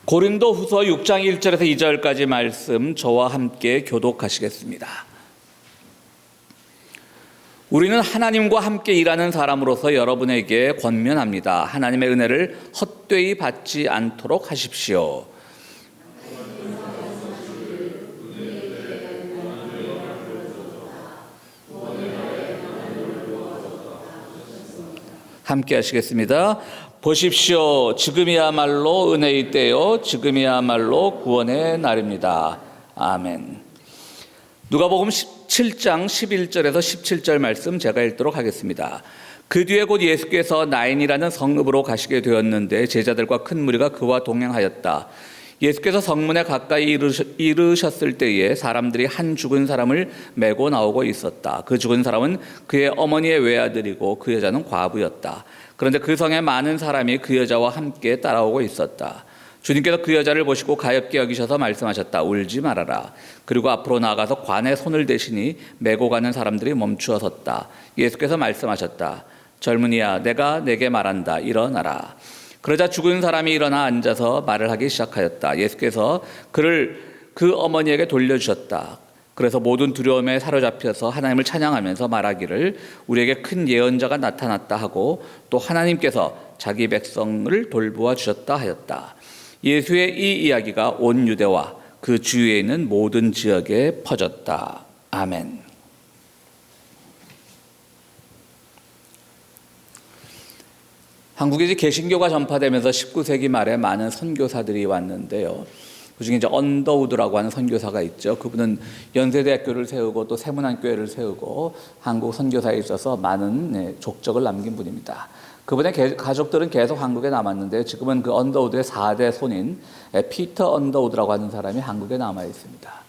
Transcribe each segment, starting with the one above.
고린도후서 6장 1절에서 2절까지 말씀 저와 함께 교독하시겠습니다. 우리는 하나님과 함께 일하는 사람으로서 여러분에게 권면합니다. 하나님의 은혜를 헛되이 받지 않도록 하십시오. 함께 하시겠습니다. 보십시오. 지금이야말로 은혜의 때요, 지금이야말로 구원의 날입니다. 아멘. 누가복음 7장 11절에서 17절 말씀 제가 읽도록 하겠습니다. 그 뒤에 곧 예수께서 나인이라는 성읍으로 가시게 되었는데 제자들과 큰 무리가 그와 동행하였다. 예수께서 성문에 가까이 이르셨을 때에 사람들이 한 죽은 사람을 메고 나오고 있었다. 그 죽은 사람은 그의 어머니의 외아들이고 그 여자는 과부였다. 그런데 그 성에 많은 사람이 그 여자와 함께 따라오고 있었다. 주님께서 그 여자를 보시고 가엾게 여기셔서 말씀하셨다. 울지 말아라. 그리고 앞으로 나아가서 관에 손을 대시니 메고 가는 사람들이 멈추어 섰다. 예수께서 말씀하셨다. 젊은이야, 내가 내게 말한다. 일어나라. 그러자 죽은 사람이 일어나 앉아서 말을 하기 시작하였다. 예수께서 그를 그 어머니에게 돌려주셨다. 그래서 모든 두려움에 사로잡혀서 하나님을 찬양하면서 말하기를 우리에게 큰 예언자가 나타났다 하고 또 하나님께서 자기 백성을 돌보아 주셨다 하였다. 예수의 이 이야기가 온 유대와 그 주위에 있는 모든 지역에 퍼졌다. 아멘. 한국에 개신교가 전파되면서 19세기 말에 많은 선교사들이 왔는데요. 그중에 이제 언더우드라고 하는 선교사가 있죠. 그분은 연세대학교를 세우고 또 세문안교회를 세우고 한국 선교사에 있어서 많은 족적을 남긴 분입니다. 그분의 가족들은 계속 한국에 남았는데 지금은 그 언더우드의 4대 손인 피터 언더우드라고 하는 사람이 한국에 남아 있습니다.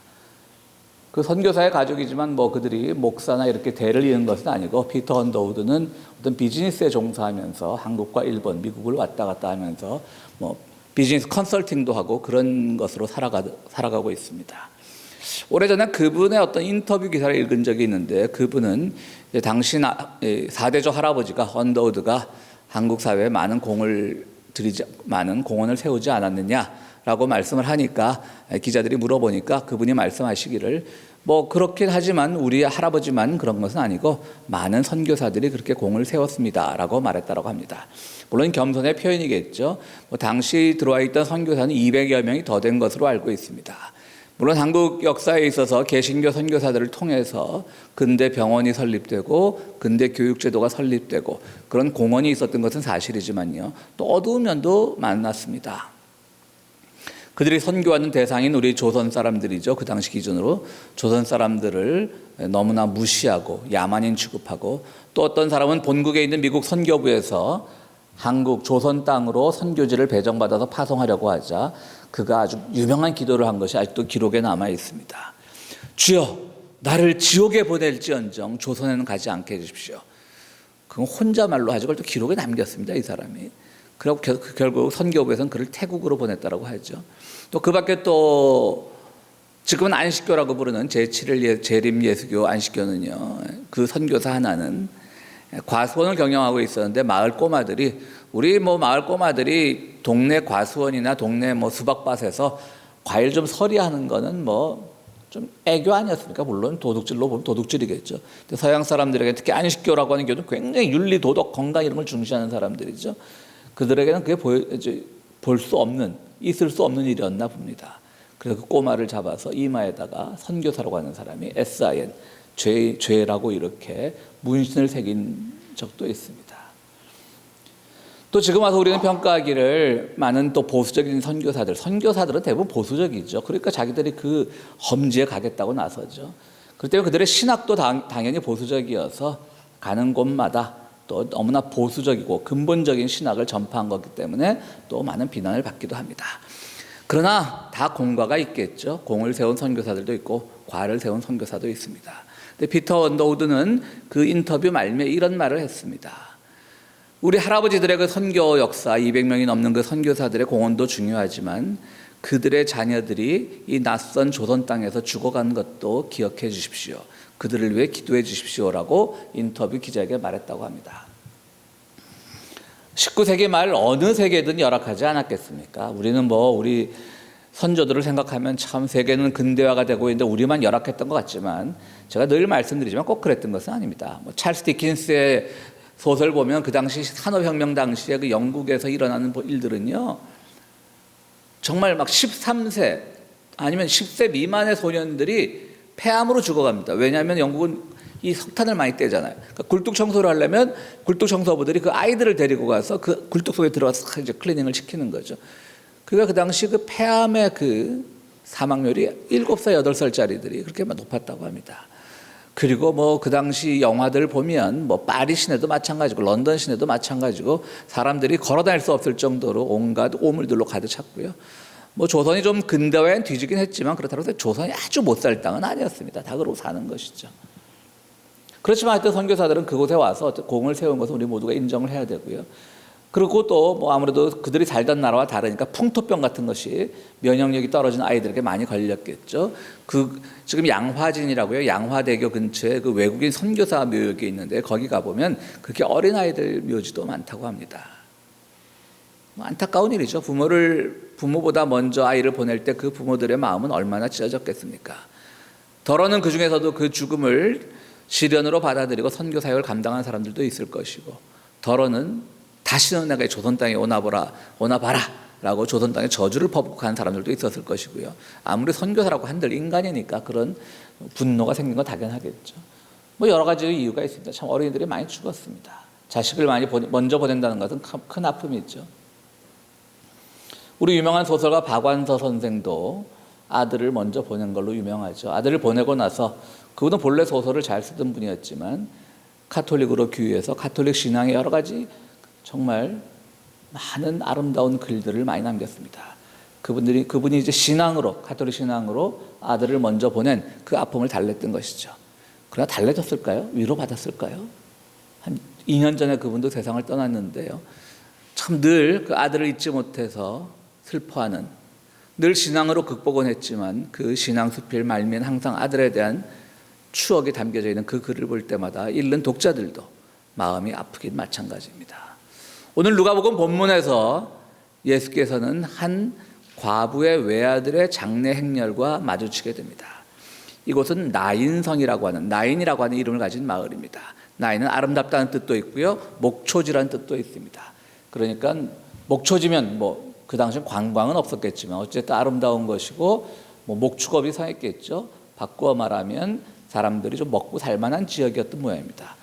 그 선교사의 가족이지만 그들이 목사나 이렇게 대를 이은 것은 아니고 피터 언더우드는 어떤 비즈니스에 종사하면서 한국과 일본, 미국을 왔다 갔다 하면서 비즈니스 컨설팅도 하고 그런 것으로 살아가고 있습니다. 오래전에 그분의 어떤 인터뷰 기사를 읽은 적이 있는데 그분은 당시 4대조 할아버지가 언더우드가 한국 사회에 많은 공헌을 세우지 않았느냐라고 말씀을 하니까 기자들이 물어보니까 그분이 말씀하시기를 그렇긴 하지만 우리 할아버지만 그런 것은 아니고 많은 선교사들이 그렇게 공을 세웠습니다라고 말했다고 합니다. 물론 겸손의 표현이겠죠. 당시 들어와 있던 선교사는 200여 명이 더 된 것으로 알고 있습니다. 물론 한국 역사에 있어서 개신교 선교사들을 통해서 근대 병원이 설립되고 근대 교육제도가 설립되고 그런 공헌이 있었던 것은 사실이지만요. 또 어두운 면도 많았습니다. 그들이 선교하는 대상인 우리 조선 사람들이죠. 그 당시 기준으로 조선 사람들을 너무나 무시하고 야만인 취급하고 또 어떤 사람은 본국에 있는 미국 선교부에서 한국 조선 땅으로 선교지를 배정받아서 파송하려고 하자 그가 아주 유명한 기도를 한 것이 아직도 기록에 남아 있습니다. 주여, 나를 지옥에 보낼지언정 조선에는 가지 않게 해주십시오. 그건 혼자 말로 하지 그걸 또 기록에 남겼습니다. 이 사람이. 그리고 결국 선교부에서는 그를 태국으로 보냈다고 하죠. 또 그 밖에 또 지금은 안식교라고 부르는 제7일 재림 예수교 안식교는요. 그 선교사 하나는 과수원을 경영하고 있었는데 마을 꼬마들이 마을 꼬마들이 동네 과수원이나 동네 수박밭에서 과일 좀 서리하는 거는 좀 애교 아니었습니까? 물론 도둑질로 보면 도둑질이겠죠. 근데 서양 사람들에게 특히 안식교라고 하는 교는 굉장히 윤리, 도덕, 건강 이런 걸 중시하는 사람들이죠. 그들에게는 그게 볼 수 없는, 있을 수 없는 일이었나 봅니다. 그래서 그 꼬마를 잡아서 이마에다가 선교사라고 하는 사람이 SIN, 죄라고 이렇게 문신을 새긴 적도 있습니다. 또 지금 와서 우리는 평가하기를 많은 또 보수적인 선교사들은 대부분 보수적이죠. 그러니까 자기들이 그 험지에 가겠다고 나서죠. 그렇기 때문에 그들의 신학도 당연히 보수적이어서 가는 곳마다 또 너무나 보수적이고 근본적인 신학을 전파한 거기 때문에 또 많은 비난을 받기도 합니다. 그러나 다 공과가 있겠죠. 공을 세운 선교사들도 있고 과를 세운 선교사도 있습니다. 근데 피터 언더우드는 그 인터뷰 말미에 이런 말을 했습니다. 우리 할아버지들의 그 선교 역사 200명이 넘는 그 선교사들의 공헌도 중요하지만 그들의 자녀들이 이 낯선 조선 땅에서 죽어간 것도 기억해 주십시오. 그들을 위해 기도해 주십시오라고 인터뷰 기자에게 말했다고 합니다. 19세기 말 어느 세계든 열악하지 않았겠습니까? 우리는 우리 선조들을 생각하면 참 세계는 근대화가 되고 있는데 우리만 열악했던 것 같지만 제가 늘 말씀드리지만 꼭 그랬던 것은 아닙니다. 찰스 디킨스의 소설 보면 그 당시 산업혁명 당시에 그 영국에서 일어나는 일들은요, 정말 막 13세 아니면 10세 미만의 소년들이 폐암으로 죽어갑니다. 왜냐하면 영국은 이 석탄을 많이 떼잖아요. 그러니까 굴뚝 청소를 하려면 굴뚝 청소부들이 그 아이들을 데리고 가서 그 굴뚝 속에 들어가서 이제 클리닝을 시키는 거죠. 그러니까 그 당시 그 폐암의 그 사망률이 7살, 8살짜리들이 그렇게 높았다고 합니다. 그리고 그 당시 영화들 보면 파리 시내도 마찬가지고 런던 시내도 마찬가지고 사람들이 걸어 다닐 수 없을 정도로 온갖 오물들로 가득 찼고요. 조선이 좀 근대화엔 뒤지긴 했지만 그렇다고 해서 조선이 아주 못 살 땅은 아니었습니다. 다 그러고 사는 것이죠. 그렇지만 하여튼 선교사들은 그곳에 와서 공을 세운 것은 우리 모두가 인정을 해야 되고요. 그리고 또 아무래도 그들이 살던 나라와 다르니까 풍토병 같은 것이 면역력이 떨어진 아이들에게 많이 걸렸겠죠. 지금 양화진이라고요. 양화대교 근처에 그 외국인 선교사 묘역이 있는데 거기 가보면 그렇게 어린 아이들 묘지도 많다고 합니다. 안타까운 일이죠. 부모보다 먼저 아이를 보낼 때 그 부모들의 마음은 얼마나 찢어졌겠습니까? 더러는 그 중에서도 그 죽음을 시련으로 받아들이고 선교 사역을 감당한 사람들도 있을 것이고, 더러는 다시는 내가 조선 땅에 오나봐라 라고 조선 땅에 저주를 퍼붓고 사람들도 있었을 것이고요. 아무리 선교사라고 한들 인간이니까 그런 분노가 생긴 건 당연하겠죠. 여러 가지 이유가 있습니다. 참 어린이들이 많이 죽었습니다. 자식을 먼저 보낸다는 것은 큰 아픔이죠. 우리 유명한 소설가 박완서 선생도 아들을 먼저 보낸 걸로 유명하죠. 아들을 보내고 나서 그분은 본래 소설을 잘 쓰던 분이었지만 카톨릭으로 귀위해서 카톨릭 신앙의 여러 가지 정말 많은 아름다운 글들을 많이 남겼습니다. 그분이 이제 카톨릭 신앙으로 아들을 먼저 보낸 그 아픔을 달랬던 것이죠. 그러나 달래졌을까요? 위로받았을까요? 한 2년 전에 그분도 세상을 떠났는데요. 참 늘 그 아들을 잊지 못해서 슬퍼하는, 늘 신앙으로 극복은 했지만 그 신앙 수필 말미엔 항상 아들에 대한 추억이 담겨져 있는 그 글을 볼 때마다 읽는 독자들도 마음이 아프긴 마찬가지입니다. 오늘 누가복음 본문에서 예수께서는 한 과부의 외아들의 장례 행렬과 마주치게 됩니다. 이곳은 나인이라고 하는 이름을 가진 마을입니다. 나인은 아름답다는 뜻도 있고요, 목초지라는 뜻도 있습니다. 그러니까 목초지면 그 당시엔 관광은 없었겠지만 어쨌든 아름다운 것이고 목축업이 성했겠죠. 바꾸어 말하면 사람들이 좀 먹고 살만한 지역이었던 모양입니다.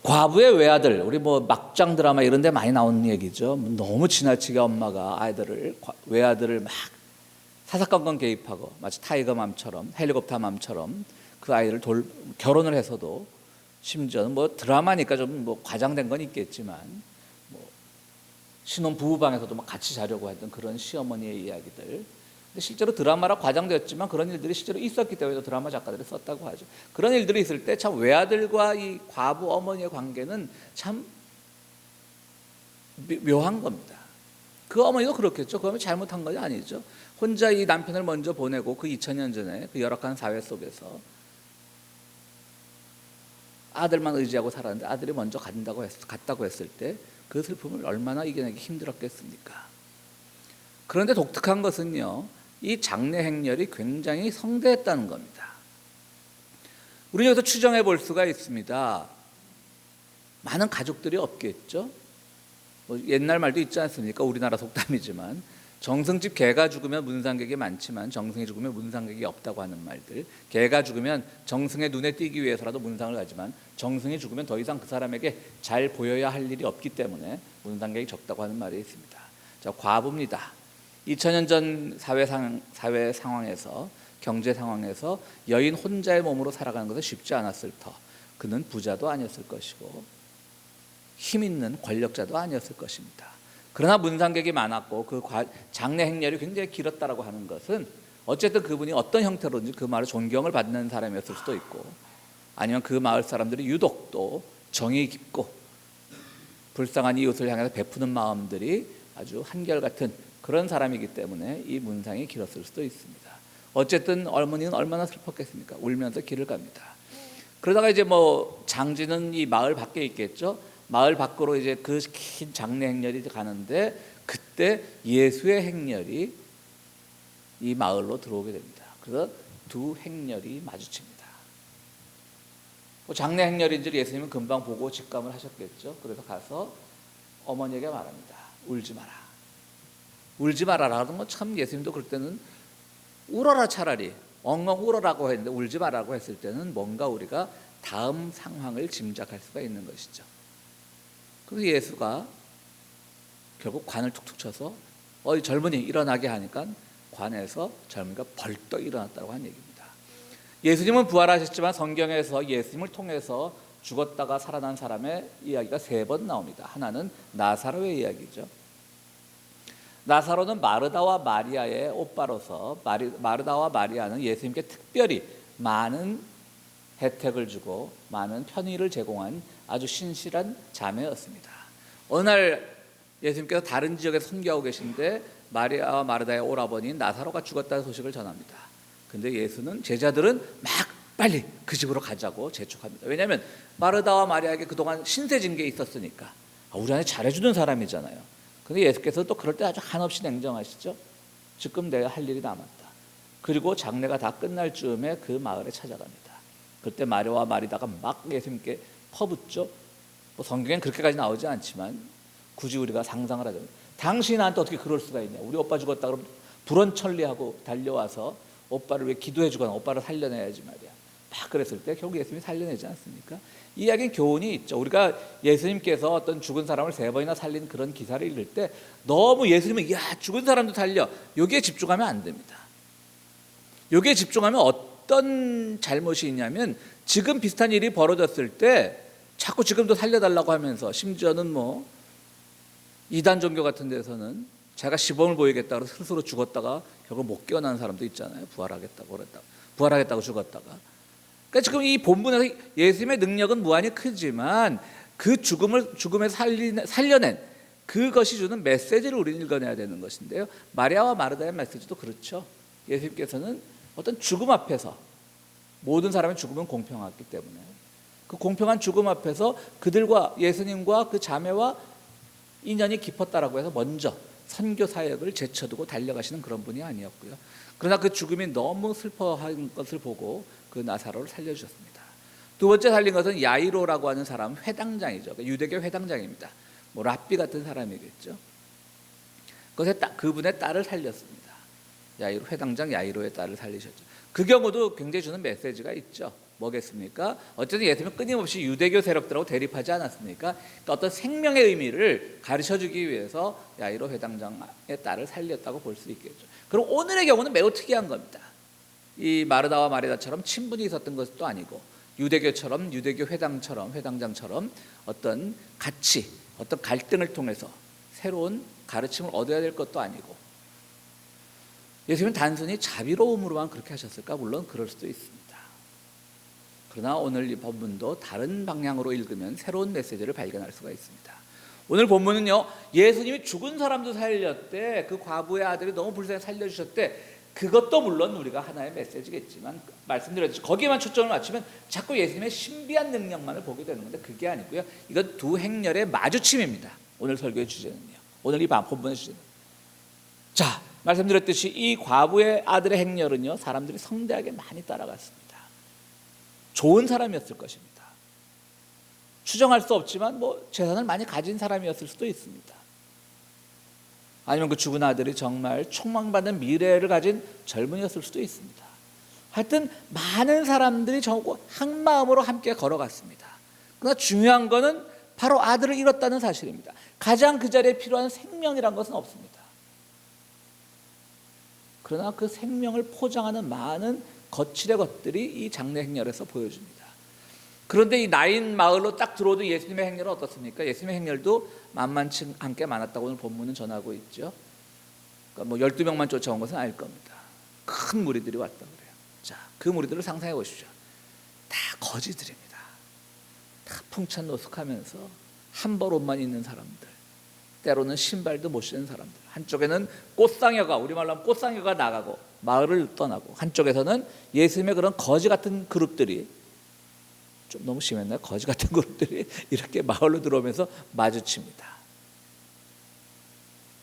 과부의 외아들, 우리 막장 드라마 이런 데 많이 나오는 얘기죠. 너무 지나치게 엄마가 외아들을 막 사사건건 개입하고 마치 타이거맘처럼 헬리콥터맘처럼 그 아이를 결혼을 해서도 심지어는 드라마니까 좀 과장된 건 있겠지만 신혼 부부방에서도 같이 자려고 했던 그런 시어머니의 이야기들. 근데 실제로 드라마라 과장되었지만 그런 일들이 실제로 있었기 때문에 드라마 작가들이 썼다고 하죠. 그런 일들이 있을 때 참 외아들과 이 과부 어머니의 관계는 참 묘한 겁니다. 그 어머니도 그렇겠죠. 그러면 잘못한 건 아니죠. 혼자 이 남편을 먼저 보내고 그 2000년 전에 그 열악한 사회 속에서 아들만 의지하고 살았는데 아들이 먼저 갔다고 했을 때 그 슬픔을 얼마나 이겨내기 힘들었겠습니까? 그런데 독특한 것은요, 이 장례 행렬이 굉장히 성대했다는 겁니다. 우리는 여기서 추정해 볼 수가 있습니다. 많은 가족들이 없겠죠. 옛날 말도 있지 않습니까? 우리나라 속담이지만 정승집 개가 죽으면 문상객이 많지만 정승이 죽으면 문상객이 없다고 하는 말들. 개가 죽으면 정승의 눈에 띄기 위해서라도 문상을 가지만 정승이 죽으면 더 이상 그 사람에게 잘 보여야 할 일이 없기 때문에 문상객이 적다고 하는 말이 있습니다. 자, 과부입니다. 2000년 전 사회 상황에서, 경제 상황에서 여인 혼자의 몸으로 살아가는 것은 쉽지 않았을 터. 그는 부자도 아니었을 것이고 힘 있는 권력자도 아니었을 것입니다. 그러나 문상객이 많았고 그 장례 행렬이 굉장히 길었다라고 하는 것은 어쨌든 그분이 어떤 형태로든지 그 마을에 존경을 받는 사람이었을 수도 있고, 아니면 그 마을 사람들이 유독 또 정이 깊고 불쌍한 이웃을 향해서 베푸는 마음들이 아주 한결같은 그런 사람이기 때문에 이 문상이 길었을 수도 있습니다. 어쨌든 어머니는 얼마나 슬펐겠습니까? 울면서 길을 갑니다. 그러다가 이제 장지는 이 마을 밖에 있겠죠. 마을 밖으로 이제 그 긴 장례 행렬이 가는데 그때 예수의 행렬이 이 마을로 들어오게 됩니다. 그래서 두 행렬이 마주칩니다. 장례 행렬인 줄 예수님은 금방 보고 직감을 하셨겠죠. 그래서 가서 어머니에게 말합니다. 울지 마라. 울지 마라라는 건 참 예수님도 그럴 때는 울어라 차라리 엉엉 울어라고 했는데 울지 마라고 했을 때는 뭔가 우리가 다음 상황을 짐작할 수가 있는 것이죠. 그래서 예수가 결국 관을 툭툭 쳐서 젊은이 일어나게 하니까 관에서 젊은이가 벌떡 일어났다고 한 얘기입니다. 예수님은 부활하셨지만 성경에서 예수님을 통해서 죽었다가 살아난 사람의 이야기가 3번 나옵니다. 하나는 나사로의 이야기죠. 나사로는 마르다와 마리아의 오빠로서 마르다와 마리아는 예수님께 특별히 많은 혜택을 주고 많은 편의를 제공한 아주 신실한 자매였습니다. 어느 날 예수님께서 다른 지역에 선교하고 계신데 마리아와 마르다의 오라버니인 나사로가 죽었다는 소식을 전합니다. 근데 예수는 제자들은 막 빨리 그 집으로 가자고 재촉합니다. 왜냐하면 마르다와 마리아에게 그동안 신세진 게 있었으니까 우리 안에 잘해주는 사람이잖아요. 근데 예수께서 또 그럴 때 아주 한없이 냉정하시죠. 지금 내가 할 일이 남았다. 그리고 장례가 다 끝날 즈음에 그 마을에 찾아갑니다. 그때 마리아와 마리다가 막 예수님께 퍼붓죠. 뭐 성경엔 그렇게까지 나오지 않지만 굳이 우리가 상상을 하자면 당신이 나한테 어떻게 그럴 수가 있냐. 우리 오빠 죽었다 그러면 불언천리하고 달려와서 오빠를 왜 기도해 주거나 오빠를 살려내야지 말이야. 막 그랬을 때 결국 예수님이 살려내지 않습니까? 이 이야기는 교훈이 있죠. 우리가 예수님께서 어떤 죽은 사람을 3번이나 살린 그런 기사를 읽을 때 너무 예수님은 야 죽은 사람도 살려 여기에 집중하면 안 됩니다. 여기에 집중하면 어떤 잘못이 있냐면 지금 비슷한 일이 벌어졌을 때 자꾸 지금도 살려달라고 하면서 심지어는 뭐 이단 종교 같은 데서는 자기가 시범을 보이겠다 그래서 스스로 죽었다가 결국 못 깨어난 사람도 있잖아요. 부활하겠다고 죽었다가. 그러니까 지금 이 본문에서 예수님의 능력은 무한히 크지만 그 죽음에 살려낸 그것이 주는 메시지를 우리는 읽어내야 되는 것인데요. 마리아와 마르다의 메시지도 그렇죠. 예수님께서는 어떤 죽음 앞에서 모든 사람의 죽음은 공평하기 때문에 그 공평한 죽음 앞에서 그들과 예수님과 그 자매와 인연이 깊었다라고 해서 먼저 선교 사역을 제쳐두고 달려가시는 그런 분이 아니었고요. 그러나 그 죽음이 너무 슬퍼한 것을 보고 그 나사로를 살려주셨습니다. 두 번째 살린 것은 야이로라고 하는 사람, 회당장이죠. 유대교 회당장입니다. 뭐 랍비 같은 사람이겠죠. 그분의 딸을 살렸습니다. 야이로 회당장 야이로의 딸을 살리셨죠. 그 경우도 굉장히 주는 메시지가 있죠. 뭐겠습니까? 어쨌든 예수님은 끊임없이 유대교 세력들하고 대립하지 않았습니까? 그러니까 어떤 생명의 의미를 가르쳐주기 위해서 야이로 회당장의 딸을 살렸다고 볼 수 있겠죠. 그럼 오늘의 경우는 매우 특이한 겁니다. 이 마르다와 마리다처럼 친분이 있었던 것도 아니고 유대교처럼 유대교 회당장처럼 어떤 가치, 어떤 갈등을 통해서 새로운 가르침을 얻어야 될 것도 아니고 예수님은 단순히 자비로움으로만 그렇게 하셨을까? 물론 그럴 수도 있습니다. 그러나 오늘 이 본문도 다른 방향으로 읽으면 새로운 메시지를 발견할 수가 있습니다. 오늘 본문은요, 예수님이 죽은 사람도 살렸대, 그 과부의 아들이 너무 불쌍히 살려주셨대. 그것도 물론 우리가 하나의 메시지겠지만 말씀드렸죠. 거기에만 초점을 맞추면 자꾸 예수님의 신비한 능력만을 보게 되는 건데 그게 아니고요. 이건 두 행렬의 마주침입니다. 오늘 설교의 주제는요. 오늘 이 본문의 주제는. 자, 말씀드렸듯이 이 과부의 아들의 행렬은요, 사람들이 성대하게 많이 따라갔습니다. 좋은 사람이었을 것입니다. 추정할 수 없지만 뭐 재산을 많이 가진 사람이었을 수도 있습니다. 아니면 그 죽은 아들이 정말 촉망받는 미래를 가진 젊은이였을 수도 있습니다. 하여튼 많은 사람들이 한 마음으로 함께 걸어갔습니다. 그러나 중요한 것은 바로 아들을 잃었다는 사실입니다. 가장 그 자리에 필요한 생명이란 것은 없습니다. 그러나 그 생명을 포장하는 많은 거칠의 것들이 이 장례 행렬에서 보여줍니다. 그런데 이 나인 마을로 딱 들어오던 예수님의 행렬은 어떻습니까? 예수님의 행렬도 만만치 않게 많았다고 오늘 본문은 전하고 있죠. 그러니까 뭐 12명만 쫓아온 것은 아닐 겁니다. 큰 무리들이 왔다고 그래요. 자, 그 무리들을 상상해 보십시오. 다 거지들입니다. 다 풍찬 노숙하면서 한 벌 옷만 입는 사람들, 때로는 신발도 못 신는 사람들, 한쪽에는 꽃상여가, 우리말로 하면 꽃상여가 나가고 마을을 떠나고, 한쪽에서는 예수님의 그런 거지 같은 그룹들이 좀 너무 심했나요? 거지 같은 그룹들이 이렇게 마을로 들어오면서 마주칩니다.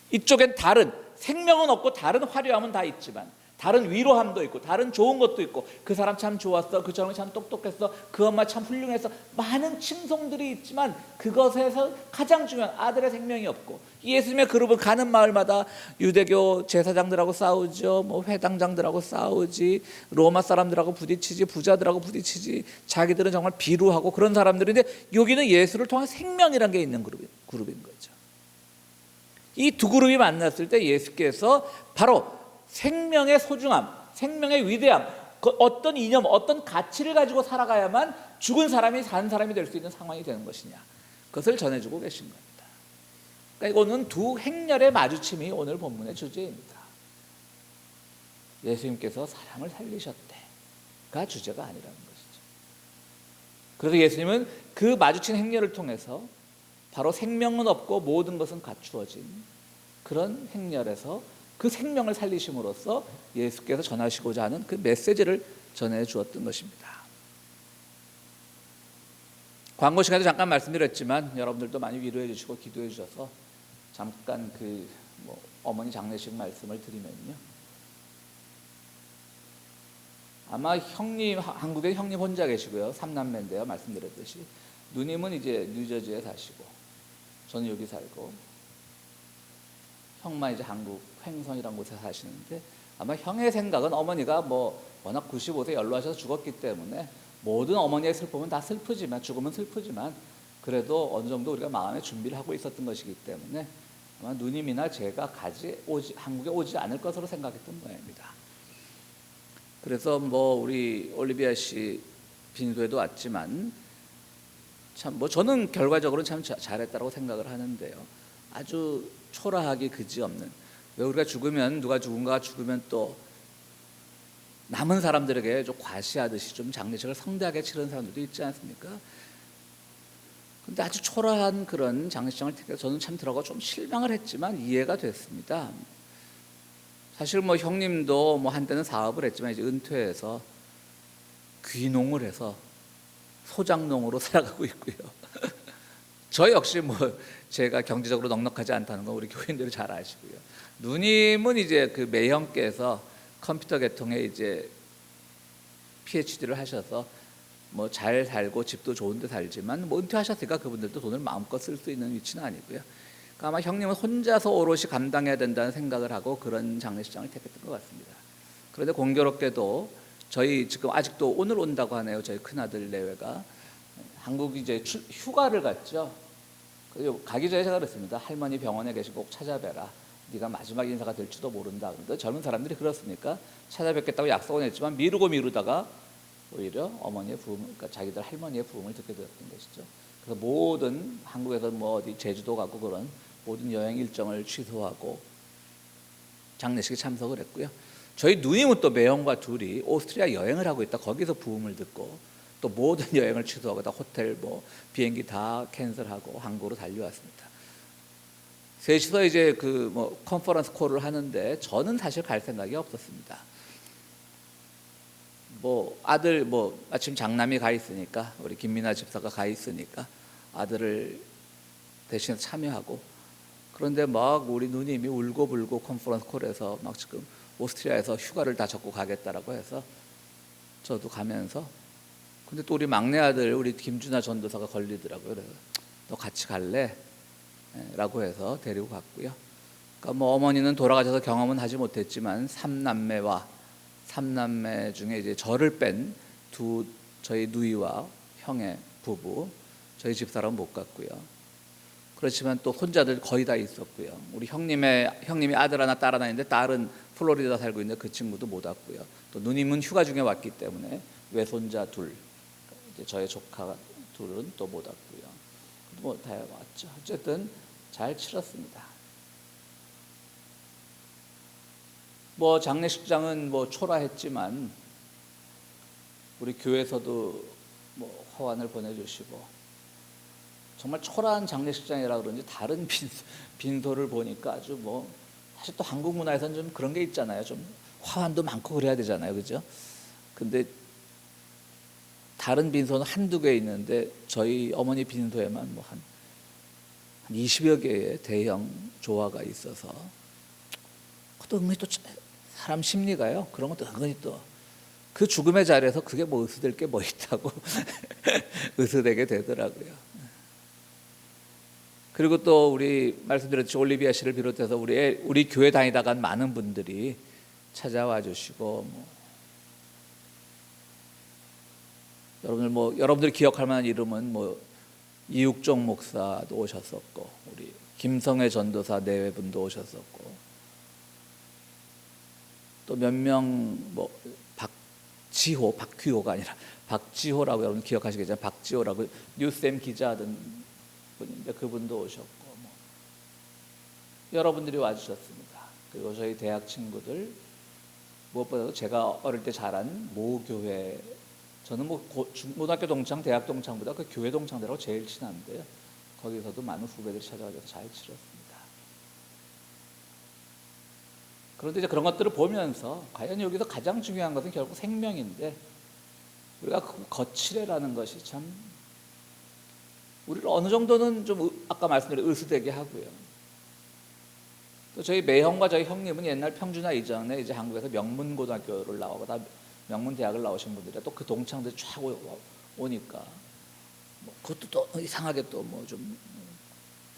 이쪽엔 다른 생명은 없고 다른 화려함은 다 있지만 다른 위로함도 있고 다른 좋은 것도 있고 그 사람 참 좋았어, 그 사람이 참 똑똑했어, 그 엄마 참 훌륭했어, 많은 칭송들이 있지만 그것에서 가장 중요한 아들의 생명이 없고, 예수님의 그룹을 가는 마을마다 유대교 제사장들하고 싸우죠, 뭐 회당장들하고 싸우지, 로마 사람들하고 부딪히지, 부자들하고 부딪히지, 자기들은 정말 비루하고 그런 사람들인데 여기는 예수를 통한 생명이란 게 있는 그룹인 거죠. 이 두 그룹이 만났을 때 예수께서 바로 생명의 소중함, 생명의 위대함, 어떤 이념, 어떤 가치를 가지고 살아가야만 죽은 사람이 산 사람이 될 수 있는 상황이 되는 것이냐, 그것을 전해주고 계신 겁니다. 그러니까 이거는 두 행렬의 마주침이 오늘 본문의 주제입니다. 예수님께서 사람을 살리셨대가 주제가 아니라는 것이죠. 그래서 예수님은 그 마주친 행렬을 통해서 바로 생명은 없고 모든 것은 갖추어진 그런 행렬에서 그 생명을 살리심으로써 예수께서 전하시고자 하는 그 메시지를 전해 주었던 것입니다. 광고 시간에 잠깐 말씀드렸지만 여러분들도 많이 위로해 주시고 기도해 주셔서 잠깐 어머니 장례식 말씀을 드리면요, 아마 형님, 한국에 형님 혼자 계시고요, 3남매인데요, 말씀드렸듯이 누님은 이제 뉴저지에 사시고 저는 여기 살고 형만 이제 한국 횡성이라는 곳에 사시는데, 아마 형의 생각은 어머니가 워낙 95세 연로하셔서 죽었기 때문에 모든 어머니의 슬픔은 다 슬프지만, 죽음은 슬프지만 그래도 어느 정도 우리가 마음의 준비를 하고 있었던 것이기 때문에 아마 누님이나 제가 한국에 오지 않을 것으로 생각했던 모양입니다. 그래서 우리 올리비아 씨 빈소에도 왔지만 참 저는 결과적으로 참 잘했다고 생각을 하는데요, 아주 초라하기 그지없는, 왜 우리가 죽으면, 누군가가 죽으면 또 남은 사람들에게 좀 과시하듯이 좀 장례식을 성대하게 치르는 사람들도 있지 않습니까? 근데 아주 초라한 그런 장례식장을 택해서 저는 참 들어가 좀 실망을 했지만 이해가 됐습니다. 사실 형님도 한때는 사업을 했지만 이제 은퇴해서 귀농을 해서 소장농으로 살아가고 있고요. 저 역시 제가 경제적으로 넉넉하지 않다는 거 우리 교인들이 잘 아시고요. 누님은 이제 그 매형께서 컴퓨터 계통에 이제 PhD를 하셔서 잘 살고 집도 좋은데 살지만 은퇴하셨으니까 그분들도 돈을 마음껏 쓸 수 있는 위치는 아니고요. 그러니까 아마 형님은 혼자서 오롯이 감당해야 된다는 생각을 하고 그런 장례식장을 택했던 것 같습니다. 그런데 공교롭게도 저희 지금 아직도 오늘 온다고 하네요. 저희 큰아들 내외가 한국 이제 휴가를 갔죠. 가기 전에 제가 그랬습니다. 할머니 병원에 계시고 꼭 찾아뵈라. 네가 마지막 인사가 될지도 모른다. 그런데 젊은 사람들이 그렇습니까? 찾아뵙겠다고 약속은 했지만 미루다가 오히려 어머니의 부흥, 그러니까 자기들 할머니의 부흥을 듣게 되었던 것이죠. 그래서 모든 한국에서 어디 제주도 가고 그런 모든 여행 일정을 취소하고 장례식에 참석을 했고요. 저희 누님은 또 매형과 둘이 오스트리아 여행을 하고 있다. 거기서 부흥을 듣고 또 모든 여행을 취소하고 다 호텔 비행기 다 캔슬하고 한국으로 달려왔습니다. 셋이서 이제 컨퍼런스 콜을 하는데 저는 사실 갈 생각이 없었습니다. 아들 마침 장남이 가 있으니까, 우리 김민아 집사가 가 있으니까 아들을 대신해서 참여하고, 그런데 우리 누님이 울고불고 컨퍼런스 콜에서 지금 오스트리아에서 휴가를 다 잡고 가겠다라고 해서 저도 가면서, 근데 또 우리 막내 아들 우리 김준하 전도사가 걸리더라고요. 그래서 너 같이 갈래? 라고 해서 데리고 갔고요. 그러니까 어머니는 돌아가셔서 경험은 하지 못했지만 3남매 중에 이제 저를 뺀 저희 누이와 형의 부부, 저희 집사람은 못 갔고요. 그렇지만 또 혼자들 거의 다 있었고요. 우리 형님이 아들 하나 딸 하나 있는데 딸은 플로리다 살고 있는데 그 친구도 못 왔고요. 또 누님은 휴가 중에 왔기 때문에 외손자 둘, 이제 저의 조카 둘은 또 못 왔고요. 다 왔죠. 어쨌든 잘 치렀습니다. 장례식장은 초라했지만 우리 교회에서도 허환을 보내주시고, 정말 초라한 장례식장이라 그런지 다른 빈소를 보니까 아주 사실 또 한국 문화에서는 좀 그런 게 있잖아요. 좀 화환도 많고 그래야 되잖아요, 그죠? 근데 다른 빈소는 한두 개 있는데 저희 어머니 빈소에만 뭐 한 20여 개의 대형 조화가 있어서 그것도 은근히 또 사람 심리가요. 그런 것도 은근히 또 그 죽음의 자리에서 그게 뭐 의수될 게 뭐 있다고 의수되게 되더라고요. 그리고 또 우리 말씀드렸듯이 올리비아 씨를 비롯해서 우리 교회 다니다가 많은 분들이 찾아와 주시고 여러분들이 기억할 만한 이름은 이육종 목사도 오셨었고 우리 김성애 전도사 내외분도 오셨었고 또 몇 명 박귀호가 아니라 박지호라고 여러분 기억하시겠지만 박지호라고 뉴스엠 기자 하던 분인데 그분도 오셨고 여러분들이 와주셨습니다. 그리고 저희 대학 친구들 무엇보다도 제가 어릴 때 자란 모 교회 저는 고등학교 동창, 대학 동창보다 그 교회 동창들하고 제일 친한데요. 거기서도 많은 후배들이 찾아와서 잘 치렀습니다. 그런데 이제 그런 것들을 보면서 과연 여기서 가장 중요한 것은 결국 생명인데 우리가 거칠애라는 것이 참 우리를 어느 정도는 좀 아까 말씀드린 의수되게 하고요. 또 저희 매형과 저희 형님은 옛날 평준화 이전에 이제 한국에서 명문고등학교를 나오고 다 명문대학을 나오신 분들이 또 그 동창들이 쫙 오니까 그것도 또 이상하게 또 좀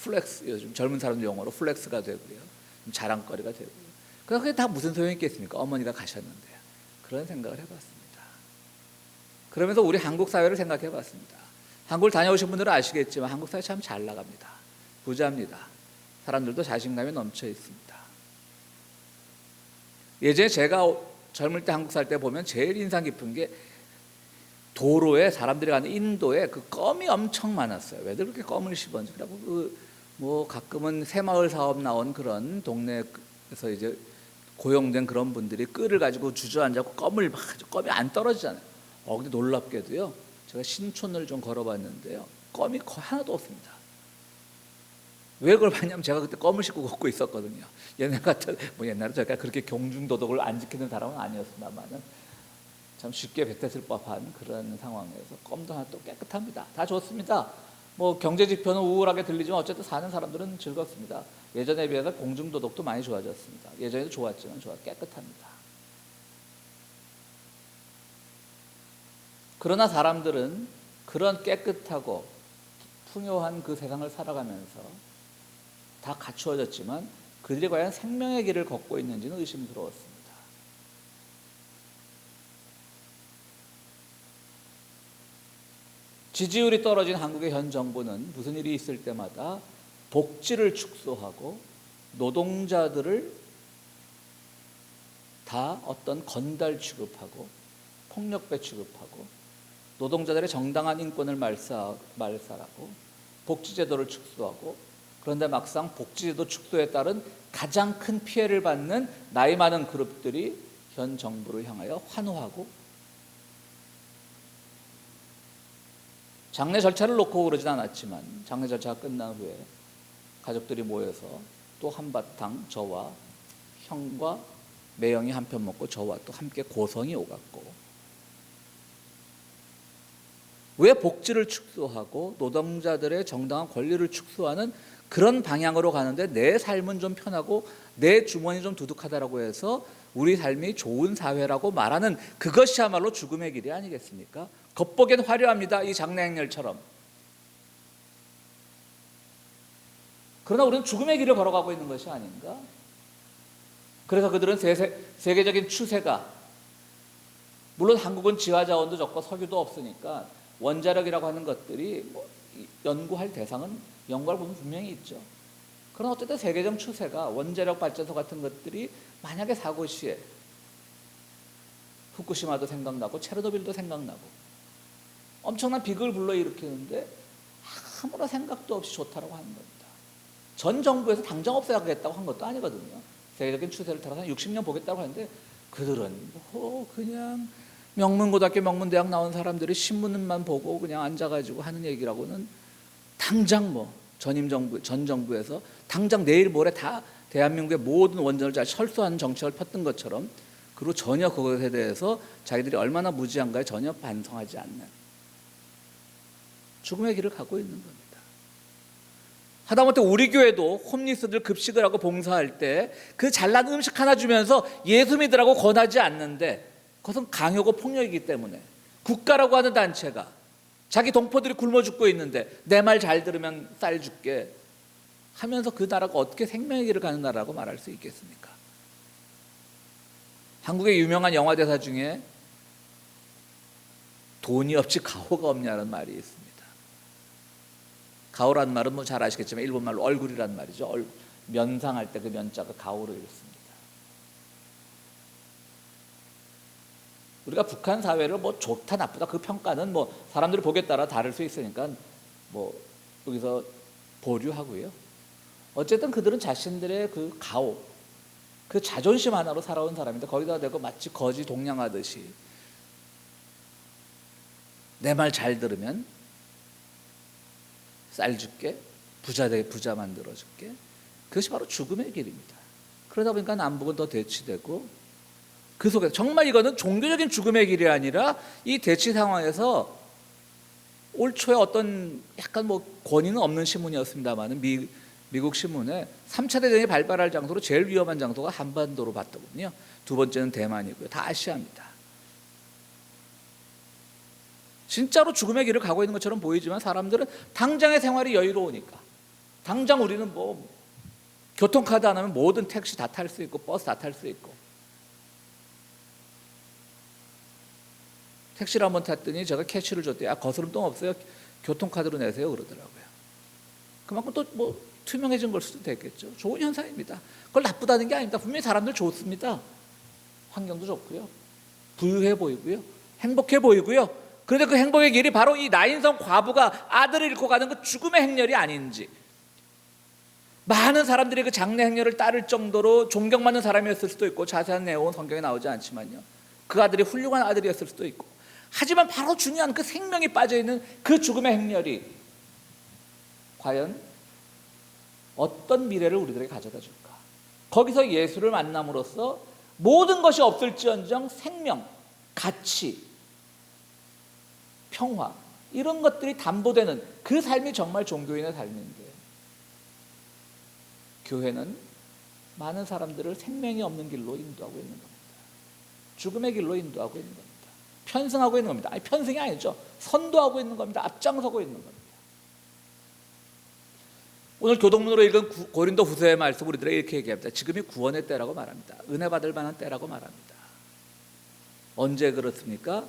플렉스, 요즘 젊은 사람들 용어로 플렉스가 되고요. 좀 자랑거리가 되고요. 그래서 그게 다 무슨 소용이 있겠습니까? 어머니가 가셨는데. 그런 생각을 해봤습니다. 그러면서 우리 한국 사회를 생각해봤습니다. 한국을 다녀오신 분들은 아시겠지만 한국 사회 참 잘 나갑니다. 부자입니다. 사람들도 자신감이 넘쳐 있습니다. 예전에 제가 젊을 때 한국 살 때 보면 제일 인상 깊은 게 도로에 사람들이 가는 인도에 그 껌이 엄청 많았어요. 왜들 그렇게 껌을 씹었는지. 그리고 가끔은 새마을 사업 나온 그런 동네에서 이제 고용된 그런 분들이 끈을 가지고 주저앉아서 껌이 안 떨어지잖아요. 근데 놀랍게도요. 제가 신촌을 좀 걸어봤는데요. 껌이 거의 하나도 없습니다. 왜 그걸 봤냐면 제가 그때 껌을 씹고 걷고 있었거든요. 옛날에 제가 그렇게 경중도덕을 안 지키는 사람은 아니었습니다만은 참 쉽게 뱉었을 법한 그런 상황에서 껌도 하나 또 깨끗합니다. 다 좋습니다. 경제 지표는 우울하게 들리지만 어쨌든 사는 사람들은 즐겁습니다. 예전에 비해서 공중도덕도 많이 좋아졌습니다. 예전에도 좋았지만 깨끗합니다. 그러나 사람들은 그런 깨끗하고 풍요한 그 세상을 살아가면서 다 갖추어졌지만 그들이 과연 생명의 길을 걷고 있는지는 의심스러웠습니다. 지지율이 떨어진 한국의 현 정부는 무슨 일이 있을 때마다 복지를 축소하고 노동자들을 다 어떤 건달 취급하고 폭력배 취급하고 노동자들의 정당한 인권을 말살하고 복지제도를 축소하고 그런데 막상 복지제도 축소에 따른 가장 큰 피해를 받는 나이 많은 그룹들이 현 정부를 향하여 환호하고 장례 절차를 놓고 그러진 않았지만 장례 절차가 끝난 후에 가족들이 모여서 또 한바탕 저와 형과 매형이 한편 먹고 저와 또 함께 고성이 오갔고 왜 복지를 축소하고 노동자들의 정당한 권리를 축소하는 그런 방향으로 가는데 내 삶은 좀 편하고 내 주머니 좀 두둑하다라고 해서 우리 삶이 좋은 사회라고 말하는 그것이야말로 죽음의 길이 아니겠습니까? 겉보기엔 화려합니다. 이 장례 행렬처럼. 그러나 우리는 죽음의 길을 걸어가고 있는 것이 아닌가? 그래서 그들은 세계적인 추세가 물론 한국은 지하자원도 적고 석유도 없으니까 원자력이라고 하는 것들이 연구할 대상은 연구할 부분 분명히 있죠. 그러나 어쨌든 세계적 추세가 원자력 발전소 같은 것들이 만약에 사고 시에 후쿠시마도 생각나고 체르노빌도 생각나고 엄청난 비극을 불러일으키는데 아무런 생각도 없이 좋다라고 하는 겁니다. 전 정부에서 당장 없애야겠다고 한 것도 아니거든요. 세계적인 추세를 따라서 60년 보겠다고 하는데 그들은 그냥 명문고등학교 명문대학 나온 사람들이 신문만 보고 그냥 앉아가지고 하는 얘기라고는 당장 전 정부에서 당장 내일 모레 다 대한민국의 모든 원전을 잘 철수하는 정책을 폈던 것처럼 그리고 전혀 그것에 대해서 자기들이 얼마나 무지한가에 전혀 반성하지 않는 죽음의 길을 가고 있는 겁니다. 하다못해 우리 교회도 홈리스들 급식을 하고 봉사할 때 그 잘난 음식 하나 주면서 예수 믿으라고 권하지 않는데, 그것은 강요고 폭력이기 때문에 국가라고 하는 단체가 자기 동포들이 굶어 죽고 있는데 내 말 잘 들으면 쌀 줄게 하면서 그 나라가 어떻게 생명의 길을 가는 나라라고 말할 수 있겠습니까? 한국의 유명한 영화 대사 중에 돈이 없지 가오가 없냐는 말이 있습니다. 가오라는 말은 뭐 잘 아시겠지만 일본말로 얼굴이란 말이죠. 면상할 때 그 면자가 가오로 읽습니다. 우리가 북한 사회를 뭐 좋다 나쁘다 그 평가는 뭐 사람들이 보기에 따라 다를 수 있으니까 뭐 여기서 보류하고요. 어쨌든 그들은 자신들의 그 가오, 그 자존심 하나로 살아온 사람인데 거기다 대고 마치 거지 동냥하듯이 내 말 잘 들으면 쌀 줄게, 부자 만들어 줄게. 그것이 바로 죽음의 길입니다. 그러다 보니까 남북은 더 대치되고, 그 속에서 정말 이거는 종교적인 죽음의 길이 아니라 이 대치 상황에서 올 초에 어떤 약간 뭐 권위는 없는 신문이었습니다만 미국 신문에 3차 대전이 발발할 장소로 제일 위험한 장소가 한반도로 봤더군요. 두 번째는 대만이고요. 다 아시아입니다. 진짜로 죽음의 길을 가고 있는 것처럼 보이지만 사람들은 당장의 생활이 여유로우니까, 당장 우리는 뭐 교통카드 안 하면 모든 택시 다 탈 수 있고 버스 다 탈 수 있고, 택시를 한번 탔더니 제가 캐시를 줬더니 거스름돈 없어요, 교통카드로 내세요 그러더라고요. 그만큼 또 뭐 투명해진 걸 수도 있겠죠. 좋은 현상입니다. 그걸 나쁘다는 게 아닙니다. 분명히 사람들 좋습니다. 환경도 좋고요, 부유해 보이고요, 행복해 보이고요. 그런데 그 행복의 길이 바로 이 나인성 과부가 아들을 잃고 가는 그 죽음의 행렬이 아닌지, 많은 사람들이 그 장례 행렬을 따를 정도로 존경받는 사람이었을 수도 있고, 자세한 내용은 성경에 나오지 않지만요, 그 아들이 훌륭한 아들이었을 수도 있고, 하지만 바로 중요한 그 생명이 빠져있는 그 죽음의 행렬이 과연 어떤 미래를 우리들에게 가져다 줄까? 거기서 예수를 만남으로써 모든 것이 없을지언정 생명, 가치, 평화, 이런 것들이 담보되는 그 삶이 정말 종교인의 삶인데, 교회는 많은 사람들을 생명이 없는 길로 인도하고 있는 겁니다. 죽음의 길로 인도하고 있는 겁니다. 편승하고 있는 겁니다. 아니, 편승이 아니죠. 선도하고 있는 겁니다. 앞장서고 있는 겁니다. 오늘 교동문으로 읽은 고린도 후서의 말씀, 우리들에게 이렇게 얘기합니다. 지금이 구원의 때라고 말합니다. 은혜 받을 만한 때라고 말합니다. 언제 그렇습니까?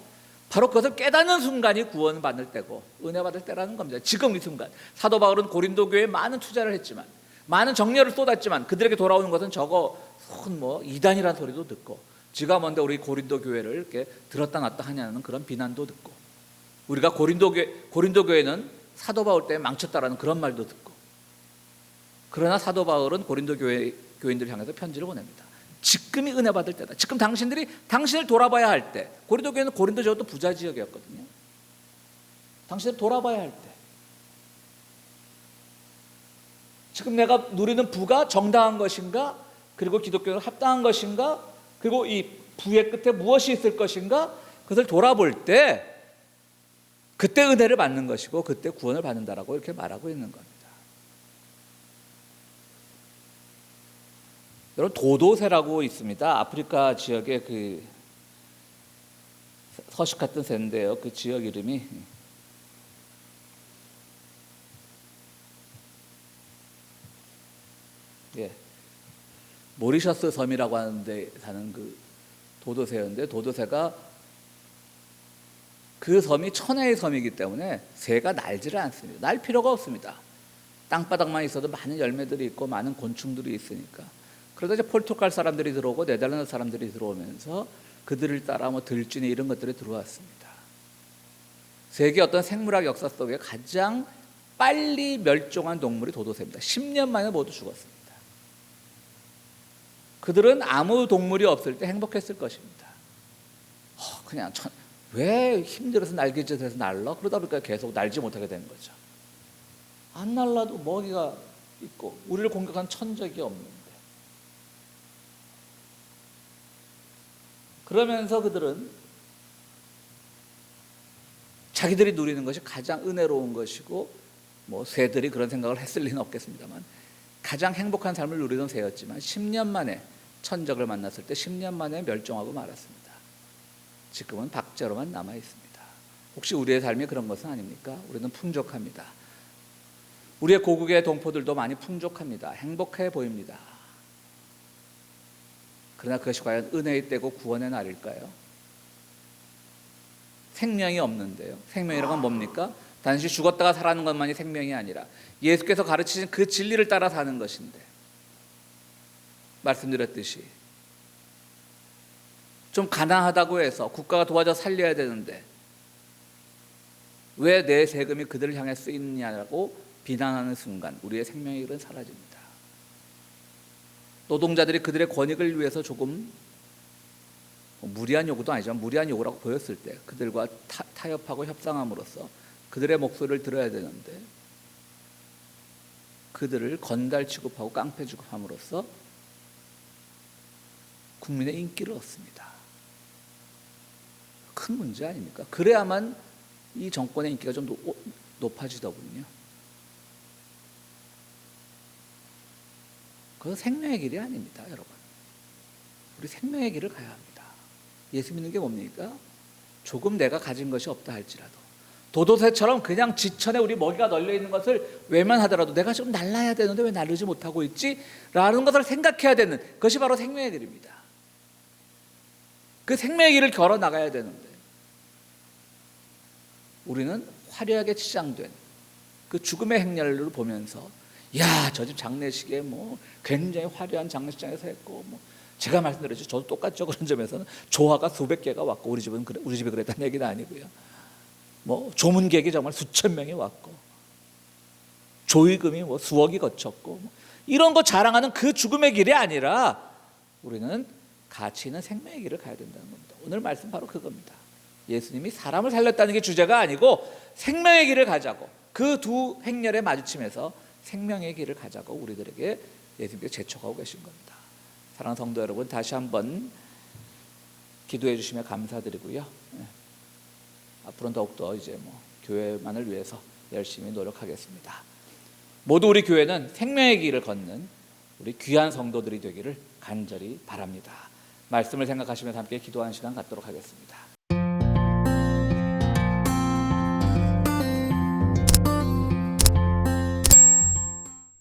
바로 그것을 깨닫는 순간이 구원받을 때고 은혜 받을 때라는 겁니다. 지금 이 순간. 사도 바울은 고린도 교회에 많은 투자를 했지만, 많은 정열을 쏟았지만 그들에게 돌아오는 것은 저거 뭐 이단이라는 소리도 듣고, 지가 뭔데 우리 고린도 교회를 이렇게 들었다 놨다 하냐는 그런 비난도 듣고, 우리가 고린도 교회는 사도 바울 때문에 망쳤다라는 그런 말도 듣고, 그러나 사도 바울은 고린도 교인들을 향해서 편지를 보냅니다. 지금이 은혜 받을 때다. 지금 당신을 돌아봐야 할 때. 고린도 교회는 고린도 지역도 부자 지역이었거든요. 당신을 돌아봐야 할 때. 지금 내가 누리는 부가 정당한 것인가? 그리고 기독교는 합당한 것인가? 그리고 이 부의 끝에 무엇이 있을 것인가? 그것을 돌아볼 때 그때 은혜를 받는 것이고 그때 구원을 받는다라고 이렇게 말하고 있는 겁니다. 여러분, 도도새라고 있습니다. 아프리카 지역의 그 서식 같은 새인데요. 그 지역 이름이 모리셔스 섬이라고 하는데 사는 그 도도새였는데, 도도새가 그 섬이 천혜의 섬이기 때문에 새가 날지를 않습니다. 날 필요가 없습니다. 땅바닥만 있어도 많은 열매들이 있고 많은 곤충들이 있으니까. 그러다 이제 포르투갈 사람들이 들어오고 네덜란드 사람들이 들어오면서 그들을 따라 뭐 들쥐니 이런 것들이 들어왔습니다. 세계 어떤 생물학 역사 속에 가장 빨리 멸종한 동물이 도도새입니다. 10년 만에 모두 죽었습니다. 그들은 아무 동물이 없을 때 행복했을 것입니다. 그냥 왜 힘들어서 날개짓해서 날라? 그러다 보니까 계속 날지 못하게 된 거죠. 안 날라도 먹이가 있고 우리를 공격한 천적이 없는데, 그러면서 그들은 자기들이 누리는 것이 가장 은혜로운 것이고, 뭐 새들이 그런 생각을 했을 리는 없겠습니다만 가장 행복한 삶을 누리던 새였지만 10년 만에 천적을 만났을 때 10년 만에 멸종하고 말았습니다. 지금은 박제로만 남아 있습니다. 혹시 우리의 삶이 그런 것은 아닙니까? 우리는 풍족합니다. 우리의 고국의 동포들도 많이 풍족합니다. 행복해 보입니다. 그러나 그것이 과연 은혜의 때고 구원의 날일까요? 생명이 없는데요. 생명이라는 건 뭡니까? 단지 죽었다가 살아나는 것만이 생명이 아니라 예수께서 가르치신 그 진리를 따라 사는 것인데, 말씀드렸듯이 좀 가난하다고 해서 국가가 도와줘 살려야 되는데 왜 내 세금이 그들을 향해 쓰이느냐고 비난하는 순간 우리의 생명의 길은 사라집니다. 노동자들이 그들의 권익을 위해서 조금 무리한 요구도 아니지만 무리한 요구라고 보였을 때 그들과 타협하고 협상함으로써 그들의 목소리를 들어야 되는데 그들을 건달 취급하고 깡패 취급함으로써 국민의 인기를 얻습니다. 큰 문제 아닙니까? 그래야만 이 정권의 인기가 좀 높아지더군요. 그건 생명의 길이 아닙니다, 여러분. 우리 생명의 길을 가야 합니다. 예수 믿는 게 뭡니까? 조금 내가 가진 것이 없다 할지라도 도도새처럼 그냥 지천에 우리 먹이가 널려 있는 것을 외면하더라도 내가 좀 날라야 되는데 왜 날르지 못하고 있지? 라는 것을 생각해야 되는 그것이 바로 생명의 길입니다. 그 생명의 길을 걸어 나가야 되는데 우리는 화려하게 치장된 그 죽음의 행렬을 보면서 야, 저 집 장례식에 뭐 굉장히 화려한 장례식장에서 했고, 뭐 제가 말씀드렸죠. 저도 똑같죠. 그런 점에서는 조화가 수백 개가 왔고 우리 집에 그랬다는 얘기는 아니고요. 뭐 조문객이 정말 수천 명이 왔고 조의금이 뭐 수억이 거쳤고 뭐 이런 거 자랑하는 그 죽음의 길이 아니라 우리는 가치 있는 생명의 길을 가야 된다는 겁니다. 오늘 말씀 바로 그겁니다. 예수님이 사람을 살렸다는 게 주제가 아니고 생명의 길을 가자고, 그 두 행렬에 마주침에서 생명의 길을 가자고 우리들에게 예수님께서 제촉하고 계신 겁니다. 사랑하는 성도 여러분, 다시 한번 기도해 주시면 감사드리고요. 앞으로는 더욱더 이제 교회만을 위해서 열심히 노력하겠습니다. 모두 우리 교회는 생명의 길을 걷는 우리 귀한 성도들이 되기를 간절히 바랍니다. 말씀을 생각하시면서 함께 기도하는 시간 갖도록 하겠습니다.